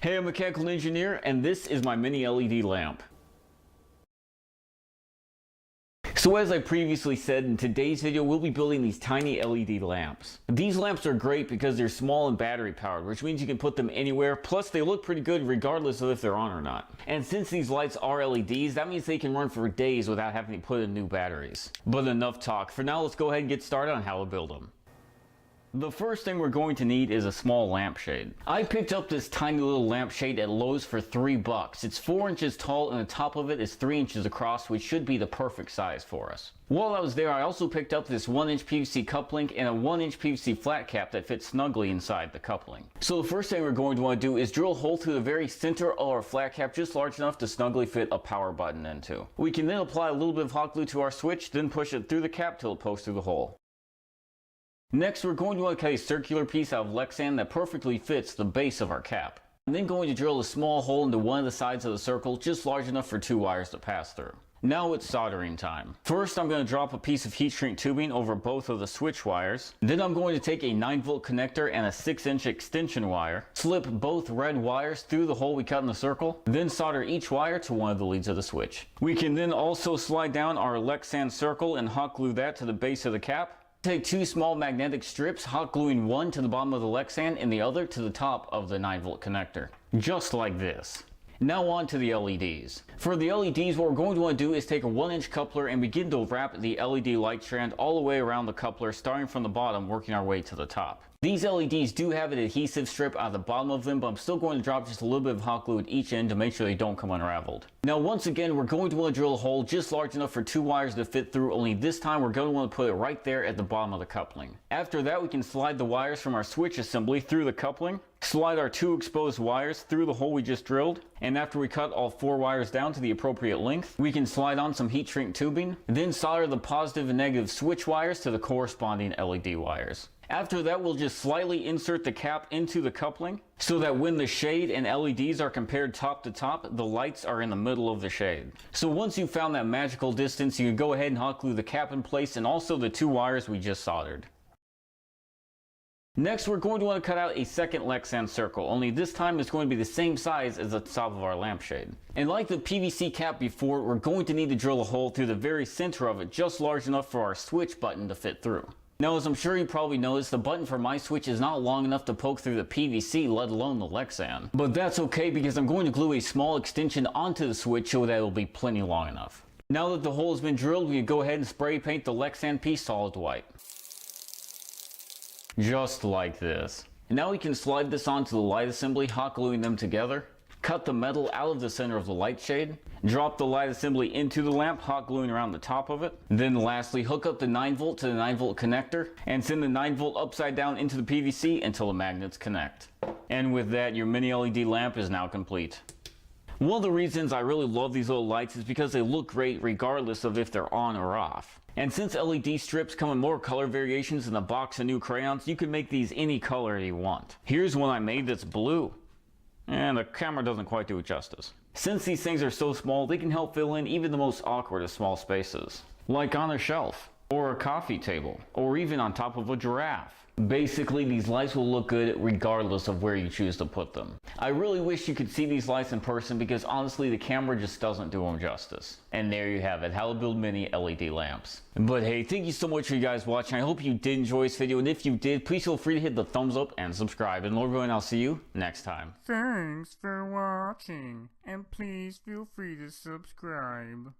Hey, I'm Mechanical Engineer, and this is my mini LED lamp. So as I previously said, in today's video we'll be building these tiny LED lamps. These lamps are great because they're small and battery powered, which means you can put them anywhere, plus they look pretty good regardless of if they're on or not. And since these lights are LEDs, that means they can run for days without having to put in new batteries. But enough talk, for now let's go ahead and get started on how to build them. The first thing we're going to need is a small lampshade. I picked up this tiny little lampshade at Lowe's for $3. It's 4 inches tall and the top of it is 3 inches across, which should be the perfect size for us. While I was there, I also picked up this 1-inch PVC coupling and a 1-inch PVC flat cap that fits snugly inside the coupling. So the first thing we're going to want to do is drill a hole through the very center of our flat cap, just large enough to snugly fit a power button into. We can then apply a little bit of hot glue to our switch, then push it through the cap till it pokes through the hole. Next, we're going to want to cut a circular piece out of Lexan that perfectly fits the base of our cap. I'm then going to drill a small hole into one of the sides of the circle, just large enough for 2 wires to pass through. Now it's soldering time. First, I'm going to drop a piece of heat shrink tubing over both of the switch wires. Then I'm going to take a 9-volt connector and a 6-inch extension wire, slip both red wires through the hole we cut in the circle, then solder each wire to one of the leads of the switch. We can then also slide down our Lexan circle and hot glue that to the base of the cap. Take 2 small magnetic strips, hot gluing one to the bottom of the Lexan and the other to the top of the 9-volt connector. Just like this. Now on to the LEDs. For the LEDs, what we're going to want to do is take a 1-inch coupler and begin to wrap the LED light strand all the way around the coupler, starting from the bottom, working our way to the top. These LEDs do have an adhesive strip at the bottom of them, but I'm still going to drop just a little bit of hot glue at each end to make sure they don't come unraveled. Now once again, we're going to want to drill a hole just large enough for 2 wires to fit through, only this time we're going to want to put it right there at the bottom of the coupling. After that, we can slide the wires from our switch assembly through the coupling, slide our 2 exposed wires through the hole we just drilled, and after we cut all 4 wires down to the appropriate length, we can slide on some heat shrink tubing, then solder the positive and negative switch wires to the corresponding LED wires. After that, we'll just slightly insert the cap into the coupling so that when the shade and LEDs are compared top to top, the lights are in the middle of the shade. So once you've found that magical distance, you can go ahead and hot glue the cap in place and also the 2 wires we just soldered. Next, we're going to want to cut out a second Lexan circle, only this time it's going to be the same size as the top of our lampshade. And like the PVC cap before, we're going to need to drill a hole through the very center of it, just large enough for our switch button to fit through. Now, as I'm sure you probably noticed, the button for my switch is not long enough to poke through the PVC, let alone the Lexan. But that's okay because I'm going to glue a small extension onto the switch so that it will be plenty long enough. Now that the hole has been drilled, we can go ahead and spray paint the Lexan piece solid white. Just like this. And now we can slide this onto the light assembly, hot gluing them together. Cut the metal out of the center of the light shade, drop the light assembly into the lamp, hot gluing around the top of it. Then lastly, hook up the 9-volt to the 9-volt connector and send the 9-volt upside down into the PVC until the magnets connect. And with that, your mini LED lamp is now complete. One of the reasons I really love these little lights is because they look great regardless of if they're on or off. And since LED strips come in more color variations than a box of new crayons, you can make these any color you want. Here's one I made that's blue. And the camera doesn't quite do it justice. Since these things are so small, they can help fill in even the most awkward of small spaces. Like on a shelf, or a coffee table, or even on top of a giraffe. Basically, these lights will look good regardless of where you choose to put them. I really wish you could see these lights in person because honestly the camera just doesn't do them justice. And there you have it, how to build mini LED lamps. But hey, thank you so much for you guys watching. I hope you did enjoy this video, and if you did, please feel free to hit the thumbs up and subscribe. And Lord willing, I'll see you next time. Thanks for watching, and please feel free to subscribe.